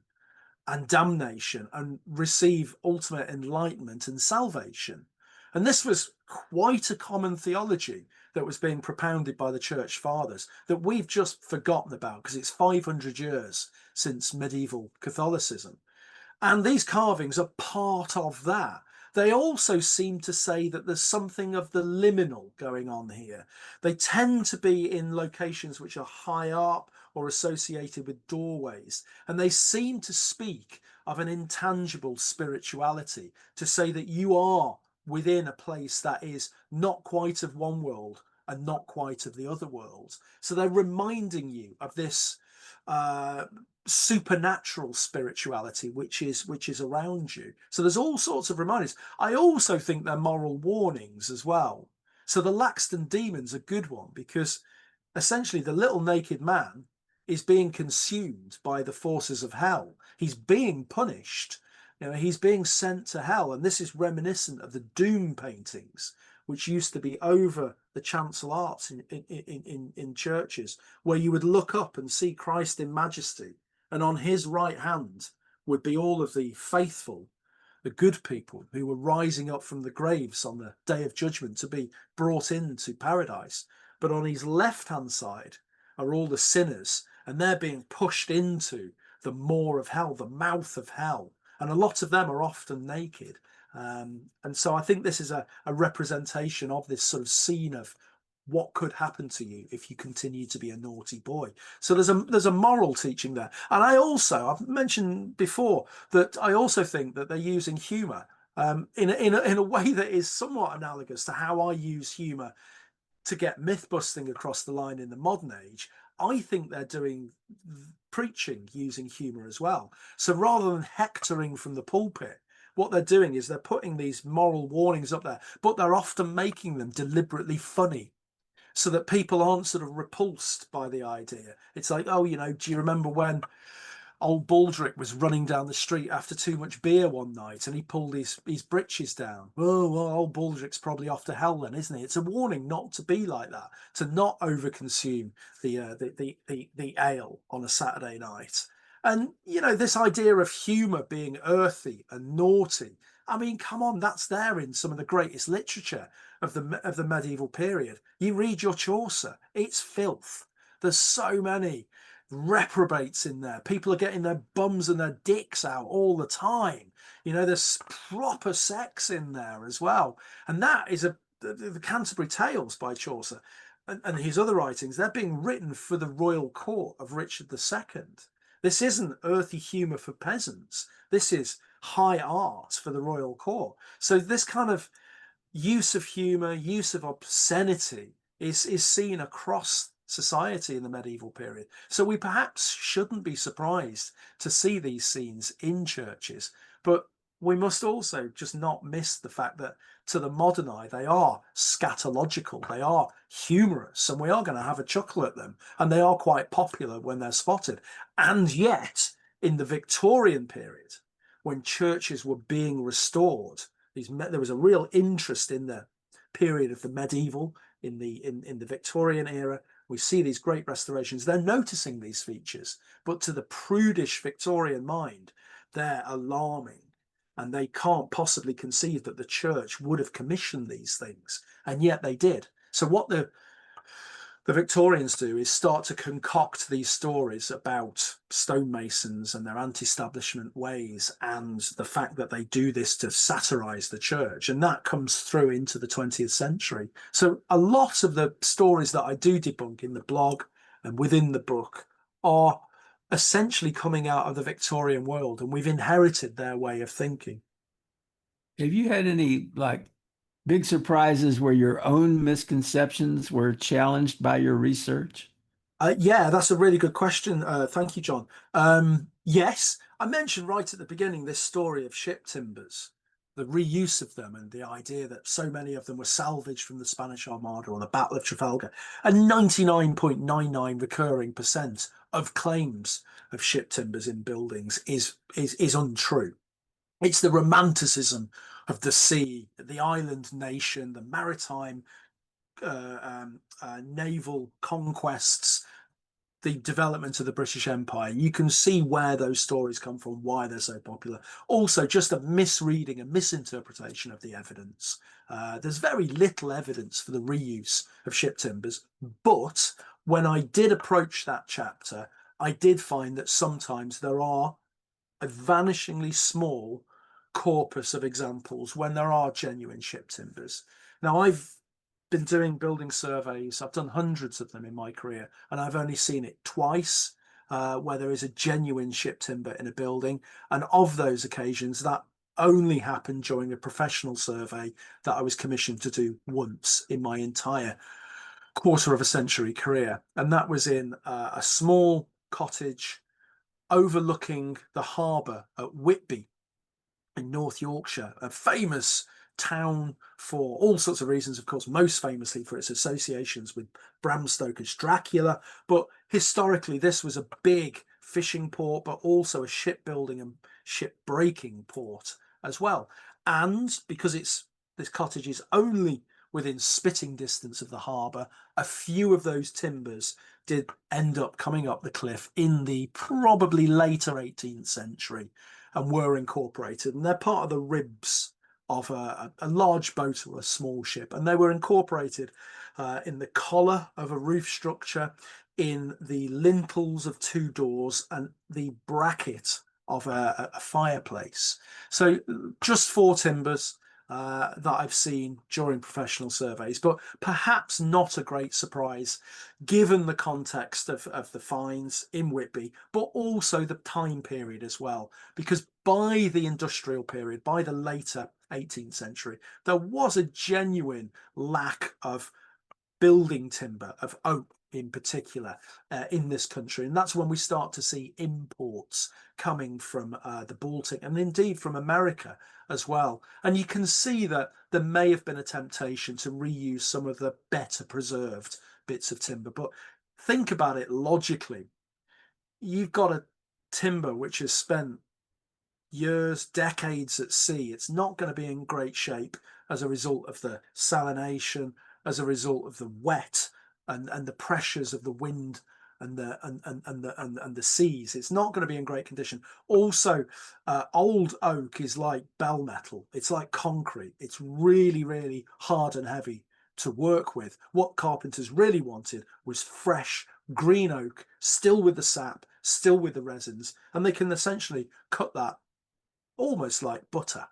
and damnation and receive ultimate enlightenment and salvation. And this was quite a common theology that was being propounded by the church fathers that we've just forgotten about because it's 500 years since medieval Catholicism. And these carvings are part of that. They also seem to say that there's something of the liminal going on here. They tend to be in locations which are high up or associated with doorways. And they seem to speak of an intangible spirituality, to say that you are within a place that is not quite of one world and not quite of the other world. So they're reminding you of this supernatural spirituality which is around you. So there's all sorts of reminders. I also think they're moral warnings as well. So the Laxton demon's a good one, because essentially the little naked man is being consumed by the forces of hell. He's being punished. He's being sent to hell. And this is reminiscent of the doom paintings which used to be over the chancel arch in churches, where you would look up and see Christ in majesty, and on his right hand would be all of the faithful, the good people who were rising up from the graves on the day of judgment to be brought into paradise. But on his left hand side are all the sinners, and they're being pushed into the maw of hell, the mouth of hell. And a lot of them are often naked. And so I think this is a representation of this sort of scene of what could happen to you if you continue to be a naughty boy. So there's a moral teaching there. And I've mentioned before that I also think that they're using humor in a way that is somewhat analogous to how I use humor to get myth busting across the line in the modern age. I think they're doing preaching using humor as well. So rather than hectoring from the pulpit, what they're doing is they're putting these moral warnings up there, but they're often making them deliberately funny, so that people aren't sort of repulsed by the idea. It's like, oh, do you remember when old Baldrick was running down the street after too much beer one night and he pulled his breeches down? Oh, well, old Baldrick's probably off to hell then, isn't he? It's a warning not to be like that, to not overconsume the ale on a Saturday night. And, this idea of humour being earthy and naughty, I mean, come on, that's there in some of the greatest literature of the medieval period. You read your Chaucer, it's filth. There's so many reprobates in there. People are getting their bums and their dicks out all the time. There's proper sex in there as well. And that is the Canterbury Tales by Chaucer and his other writings. They're being written for the royal court of Richard II. This isn't earthy humour for peasants. This is high art for the royal court. So this kind of use of humour, use of obscenity is seen across society in the medieval period. So we perhaps shouldn't be surprised to see these scenes in churches, but we must also just not miss the fact that to the modern eye, they are scatological, they are humorous, and we are going to have a chuckle at them, and they are quite popular when they're spotted. And yet, in the Victorian period, when churches were being restored, there was a real interest in the period of the medieval, in the Victorian era. We see these great restorations. They're noticing these features, but to the prudish Victorian mind, they're alarming. And they can't possibly conceive that the church would have commissioned these things. And yet they did. So what the Victorians do is start to concoct these stories about stonemasons and their anti-establishment ways, and the fact that they do this to satirize the church. And that comes through into the 20th century. So a lot of the stories that I do debunk in the blog and within the book are essentially coming out of the Victorian world, and we've inherited their way of thinking. Have you had any big surprises where your own misconceptions were challenged by your research? Yeah, that's a really good question. Thank you, John. Yes, I mentioned right at the beginning this story of ship timbers. the reuse of them, and the idea that so many of them were salvaged from the Spanish Armada or the Battle of Trafalgar, and 99.99 recurring percent of claims of ship timbers in buildings is untrue. It's the romanticism of the sea, the island nation, the maritime naval conquests, the development of the British Empire. You can see where those stories come from, why they're so popular. Also, just a misreading and misinterpretation of the evidence. There's very little evidence for the reuse of ship timbers, but when I did approach that chapter, I did find that sometimes there are a vanishingly small corpus of examples when there are genuine ship timbers. Now, I've been doing building surveys. I've done hundreds of them in my career, and I've only seen it twice where there is a genuine ship timber in a building. And of those occasions, that only happened during a professional survey that I was commissioned to do once in my entire quarter of a century career. And that was in a small cottage overlooking the harbour at Whitby in North Yorkshire, a famous town for all sorts of reasons, of course, most famously for its associations with Bram Stoker's Dracula. But historically, this was a big fishing port, but also a shipbuilding and ship-breaking port as well. And because this cottage is only within spitting distance of the harbour, a few of those timbers did end up coming up the cliff in the probably later 18th century and were incorporated. And they're part of the ribs of a large boat or a small ship. And they were incorporated in the collar of a roof structure, in the lintels of two doors, and the bracket of a fireplace. So just 4 timbers that I've seen during professional surveys, but perhaps not a great surprise given the context of the finds in Whitby, but also the time period as well, because by the industrial period, by the later 18th century, there was a genuine lack of building timber, of oak in particular, in this country. And that's when we start to see imports coming from the Baltic and indeed from America as well. And you can see that there may have been a temptation to reuse some of the better preserved bits of timber. But think about it logically. You've got a timber which has spent years, decades at sea. It's not going to be in great shape as a result of the salination, as a result of the wet and the pressures of the wind and the seas. It's not going to be in great condition. Also, old oak is like bell metal. It's like concrete. It's really, really hard and heavy to work with. What carpenters really wanted was fresh green oak, still with the sap, still with the resins, and they can essentially cut that almost like butter.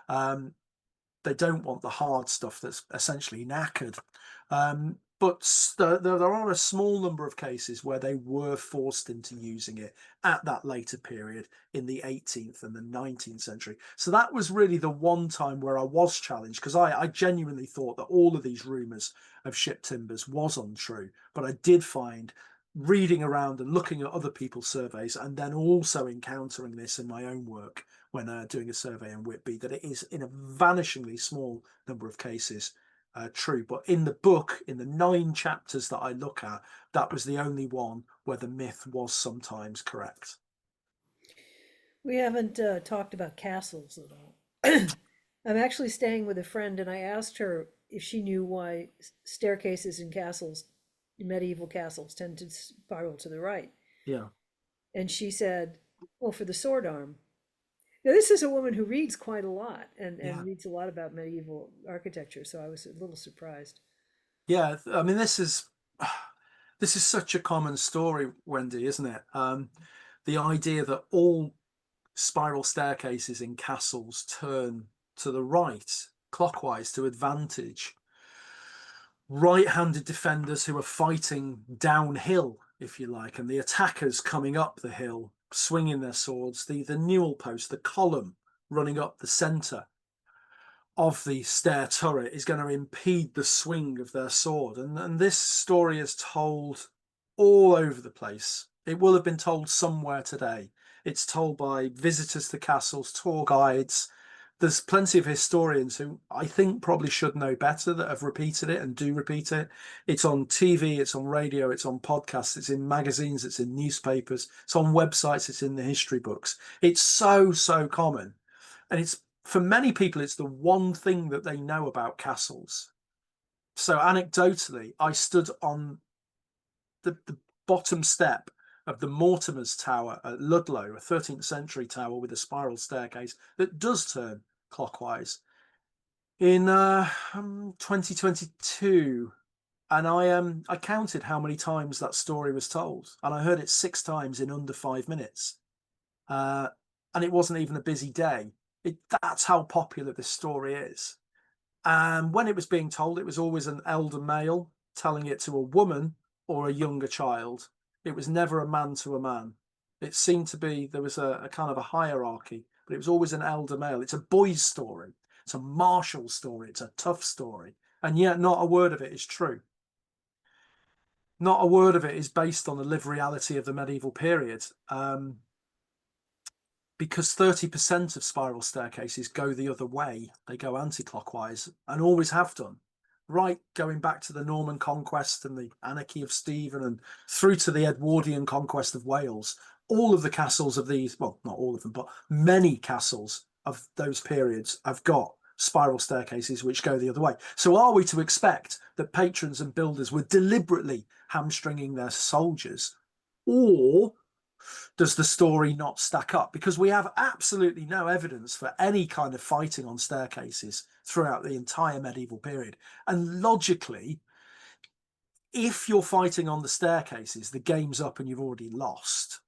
They don't want the hard stuff that's essentially knackered. But there are a small number of cases where they were forced into using it at that later period in the 18th and the 19th century. So that was really the one time where I was challenged, because I genuinely thought that all of these rumours of ship timbers was untrue. But I did find, reading around and looking at other people's surveys, and then also encountering this in my own work when doing a survey in Whitby, that it is in a vanishingly small number of cases true. But in the book, in the 9 chapters that I look at, that was the only one where the myth was sometimes correct. We haven't talked about castles at all. I'm actually staying with a friend, and I asked her if she knew why staircases in castles, medieval castles, tend to spiral to the right. Yeah. And she said, well, for the sword arm. Now, this is a woman who reads quite a lot and reads a lot about medieval architecture, so I was a little surprised. Yeah, I mean, this is such a common story, Wendy, isn't it? The idea that all spiral staircases in castles turn to the right, clockwise, to advantage right-handed defenders who are fighting downhill, if you like, and the attackers coming up the hill, swinging their swords, the newel post, the column running up the centre of the stair turret is going to impede the swing of their sword. And this story is told all over the place. It will have been told somewhere today. It's told by visitors to castles, tour guides, there's plenty of historians who I think probably should know better that have repeated it and do repeat it. It's on TV, it's on radio, it's on podcasts, it's in magazines, it's in newspapers, it's on websites, it's in the history books. It's so, so common. And it's, for many people, it's the one thing that they know about castles. So anecdotally, I stood on the bottom step of the Mortimer's Tower at Ludlow, a 13th century tower with a spiral staircase that does turn clockwise, in 2022. And I counted how many times that story was told, and I heard it 6 times in under 5 minutes. And it wasn't even a busy day. That's how popular this story is. And when it was being told, it was always an elder male telling it to a woman or a younger child. It was never a man to a man. It seemed to be, there was a kind of a hierarchy, but it was always an elder male. It's a boy's story. It's a martial story. It's a tough story. And yet not a word of it is true. Not a word of it is based on the lived reality of the medieval period. Because 30% of spiral staircases go the other way. They go anti-clockwise and always have done. Right, going back to the Norman conquest and the anarchy of Stephen and through to the Edwardian conquest of Wales, all of the castles of these, well, not all of them, but many castles of those periods have got spiral staircases which go the other way. So are we to expect that patrons and builders were deliberately hamstringing their soldiers, or does the story not stack up? Because we have absolutely no evidence for any kind of fighting on staircases throughout the entire medieval period. And logically, if you're fighting on the staircases, the game's up and you've already lost.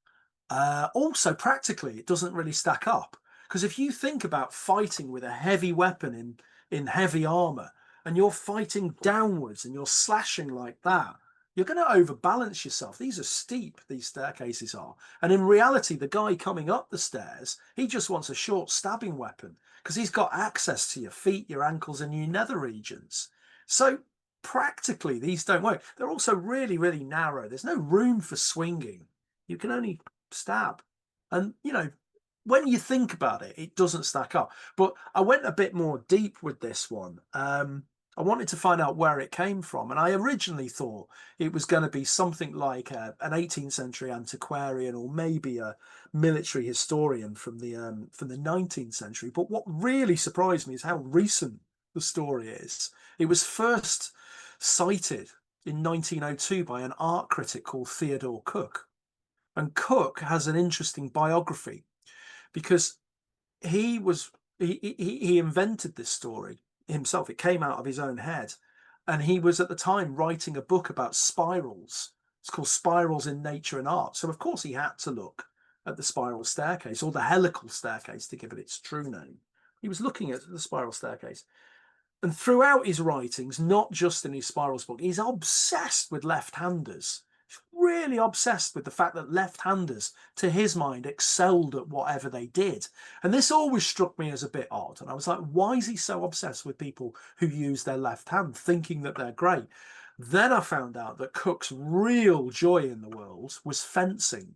Also, practically, it doesn't really stack up. Because if you think about fighting with a heavy weapon in heavy armor, and you're fighting downwards and you're slashing like that, you're going to overbalance yourself. These are steep, these staircases are. And in reality, the guy coming up the stairs, he just wants a short stabbing weapon because he's got access to your feet, your ankles, and your nether regions. So practically, these don't work. They're also really, really narrow. There's no room for swinging. You can only stab. And, you know, when you think about it, it doesn't stack up. But I went a bit more deep with this one. I wanted to find out where it came from, and I originally thought it was going to be something like an 18th century antiquarian or maybe a military historian from the 19th century. But what really surprised me is how recent the story is. It was first cited in 1902 by an art critic called Theodore Cook, and Cook has an interesting biography because he invented this story himself. It came out of his own head, and he was at the time writing a book about spirals. It's called Spirals in Nature and Art. So of course he had to look at the spiral staircase, or the helical staircase to give it its true name. He was looking at the spiral staircase, and throughout his writings, not just in his spirals book, he's obsessed with left-handers. Really obsessed with the fact that left-handers, to his mind, excelled at whatever they did. And this always struck me as a bit odd. And I was like, why is he so obsessed with people who use their left hand, thinking that they're great? Then I found out that Cook's real joy in the world was fencing.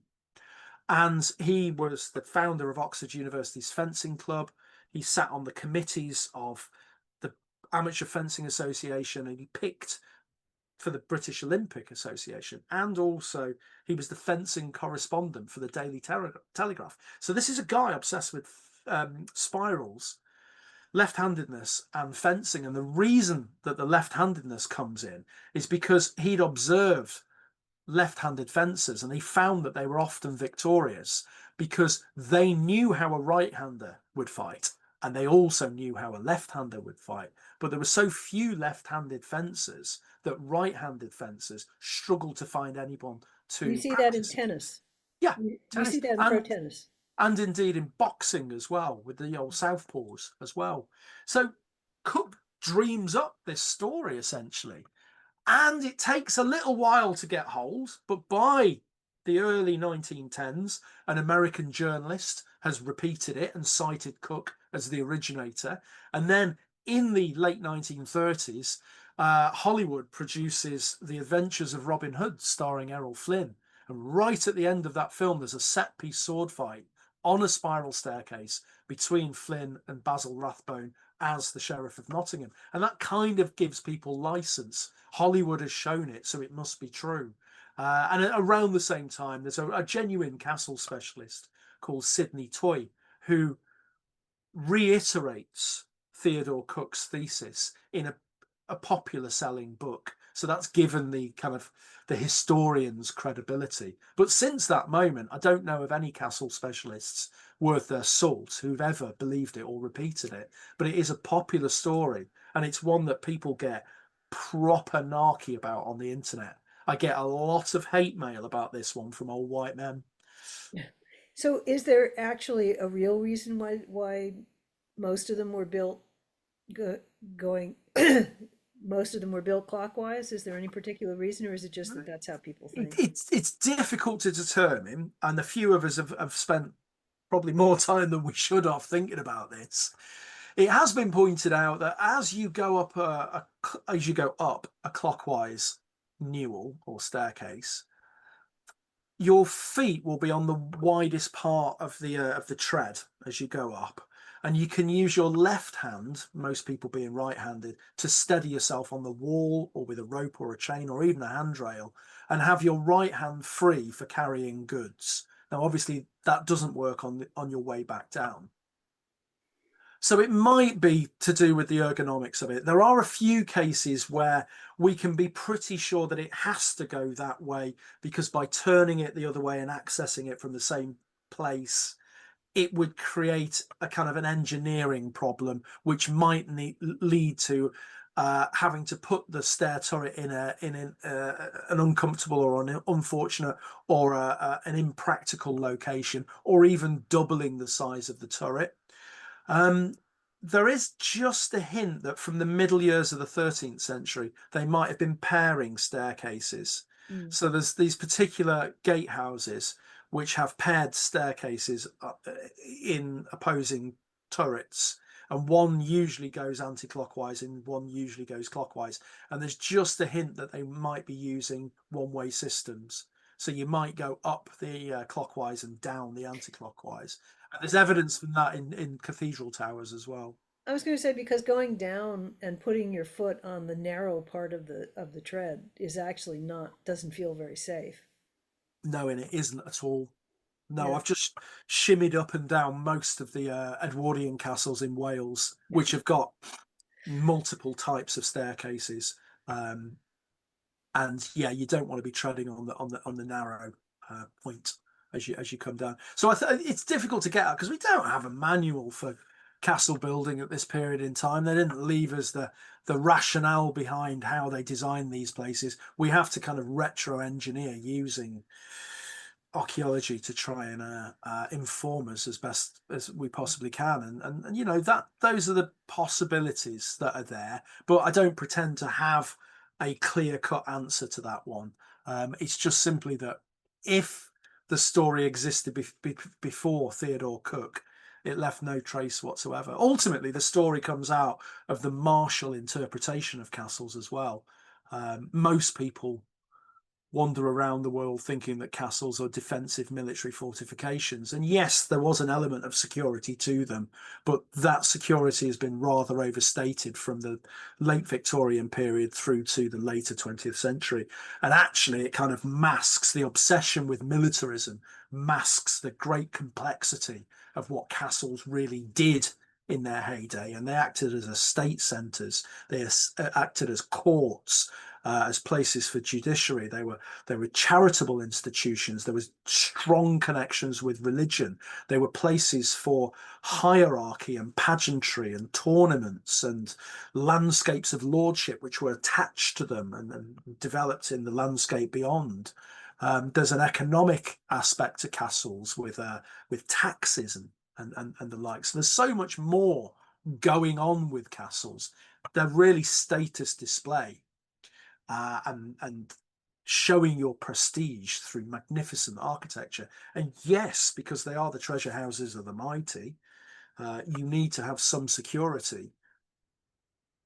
And he was the founder of Oxford University's fencing club. He sat on the committees of the Amateur Fencing Association, and he picked for the British Olympic Association, and also he was the fencing correspondent for the Daily Telegraph. So this is a guy obsessed with spirals, left-handedness and fencing. And the reason that the left-handedness comes in is because he'd observed left-handed fencers, and he found that they were often victorious because they knew how a right-hander would fight, and they also knew how a left-hander would fight. But there were so few left-handed fencers that right-handed fencers struggled to find anyone to You see that in practice. tennis. Yeah, You tennis. see that in pro tennis. And indeed in boxing as well, with the old southpaws as well. So Cook dreams up this story, essentially. And it takes a little while to get hold, but by the early 1910s, an American journalist has repeated it and cited Cook as the originator. And then in the late 1930s, Hollywood produces The Adventures of Robin Hood, starring Errol Flynn. And right at the end of that film, there's a set-piece sword fight on a spiral staircase between Flynn and Basil Rathbone as the Sheriff of Nottingham. And that kind of gives people license. Hollywood has shown it, so it must be true. And around the same time, there's a genuine castle specialist called Sidney Toy, who reiterates Theodore Cook's thesis in a popular selling book. So that's given the kind of the historian's credibility. But since that moment, I don't know of any castle specialists worth their salt who've ever believed it or repeated it. But it is a popular story, and it's one that people get proper narky about on the internet. I get a lot of hate mail about this one from old white men. So is there actually a real reason why most of them were built going most of them were built clockwise? Is there any particular reason, or is it just that that's how people think? It's difficult to determine, and a few of us have spent probably more time than we should have thinking about this. It has been pointed out that as you go up a clockwise newel or staircase, your feet will be on the widest part of the tread as you go up, and you can use your left hand, most people being right-handed, to steady yourself on the wall or with a rope or a chain or even a handrail, and have your right hand free for carrying goods. Now, obviously, that doesn't work on your way back down. So it might be to do with the ergonomics of it. There are a few cases where we can be pretty sure that it has to go that way, because by turning it the other way and accessing it from the same place, it would create a kind of an engineering problem, which might lead to having to put the stair turret in an uncomfortable or an unfortunate or an impractical location, or even doubling the size of the turret. There is just a hint that from the middle years of the 13th century, they might have been pairing staircases. So there's these particular gatehouses which have paired staircases in opposing turrets, and one usually goes anti-clockwise and one usually goes clockwise. And there's just a hint that they might be using one-way systems. So you might go up the clockwise and down the anti-clockwise. And there's evidence from that in cathedral towers as well. I was going to say, because going down and putting your foot on the narrow part of the tread is actually doesn't feel very safe. No, and it isn't at all. No, Yeah. I've just shimmied up and down most of the Edwardian castles in Wales, which have got multiple types of staircases. And yeah, you don't want to be treading on the narrow point as you come down. So it's difficult to get at, because we don't have a manual for castle building at this period in time. They didn't leave us the rationale behind how they designed these places. We have to kind of retro engineer using archaeology to try and inform us as best as we possibly can, and you know, that those are the possibilities that are there, but I don't pretend to have a clear-cut answer to that one. It's just simply that if the story existed before Theodore Cook, it left no trace whatsoever. Ultimately, the story comes out of the martial interpretation of castles as well. Most people wander around the world thinking that castles are defensive military fortifications. And yes, there was an element of security to them, but that security has been rather overstated from the late Victorian period through to the later 20th century. And actually, it kind of masks the obsession with militarism, masks the great complexity of what castles really did in their heyday. And they acted as estate centres, they acted as courts, as places for judiciary. They were charitable institutions. There was strong connections with religion. They were places for hierarchy and pageantry and tournaments and landscapes of lordship, which were attached to them and developed in the landscape beyond. There's an economic aspect to castles with taxes and the like. So there's so much more going on with castles. They're really status display. And showing your prestige through magnificent architecture. And yes, because they are the treasure houses of the mighty, you need to have some security.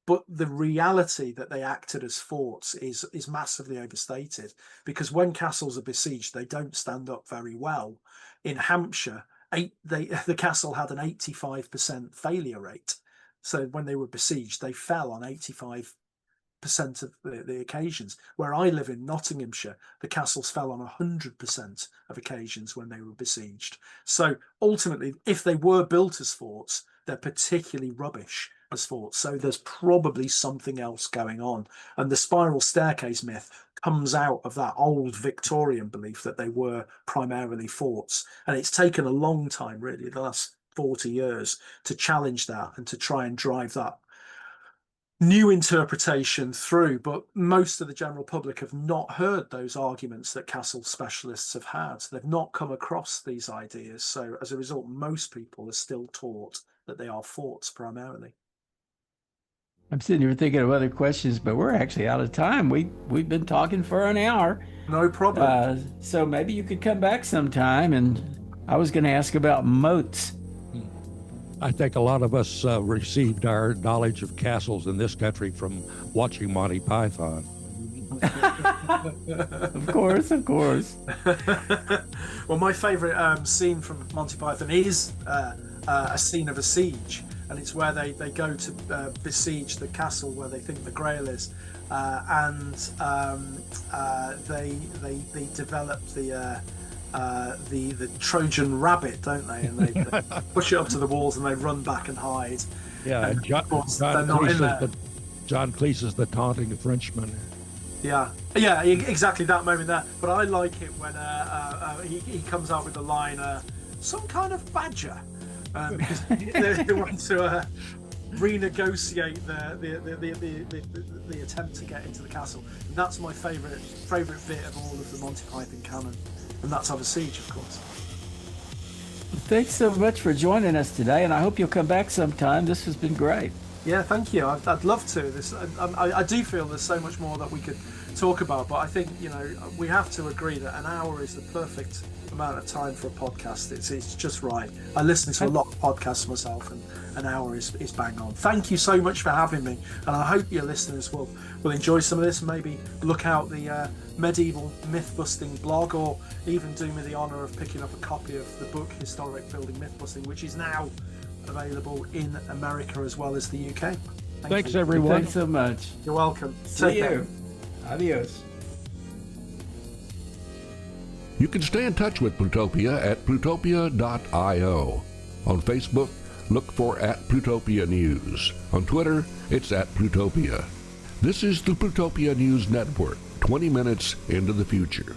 But the reality that they acted as forts is massively overstated, because when castles are besieged, they don't stand up very well. In Hampshire, the castle had an 85% failure rate. So when they were besieged, they fell on 85% of the occasions. Where I live in Nottinghamshire, the castles fell on 100% of occasions when they were besieged. So ultimately, if they were built as forts, they're particularly rubbish as forts. So there's probably something else going on. And the spiral staircase myth comes out of that old Victorian belief that they were primarily forts. And it's taken a long time, really, the last 40 years, to challenge that and to try and drive that new interpretation through. But most of the general public have not heard those arguments that castle specialists have had. They've not come across these ideas. So as a result, most people are still taught that they are forts primarily. I'm sitting here thinking of other questions, but we're actually out of time. We've been talking for an hour. No problem. So maybe you could come back sometime. And I was going to ask about moats. I think a lot of us received our knowledge of castles in this country from watching Monty Python. Of course. Well, my favorite scene from Monty Python is a scene of a siege. And it's where they go to besiege the castle where they think the Grail is, and they develop the Trojan rabbit, don't they? And they push it up to the walls and they run back and hide. Yeah, and John Cleese is the taunting Frenchman. Yeah, exactly that moment there. But I like it when he comes out with the line, "Some kind of badger." Because they want to renegotiate the attempt to get into the castle. And that's my favourite bit of all of the Monty Python canon, and that's of a siege, of course. Thanks so much for joining us today, and I hope you'll come back sometime. This has been great. Yeah, thank you. I'd love to. I do feel there's so much more that we could talk about, but I think we have to agree that an hour is the perfect amount of time for a podcast. It's just right. I listen to a lot of podcasts myself, and an hour is bang on. Thank you so much for having me, and I hope your listeners will enjoy some of this and maybe look out the medieval myth busting blog, or even do me the honour of picking up a copy of the book Historic Building Myth Busting, which is now available in America as well as the UK. Thanks everyone. Thanks so much. You're welcome. See you. Adios. You can stay in touch with Plutopia at plutopia.io. On Facebook, look for @Plutopia News. On Twitter, it's @Plutopia. This is the Plutopia News Network, 20 minutes into the future.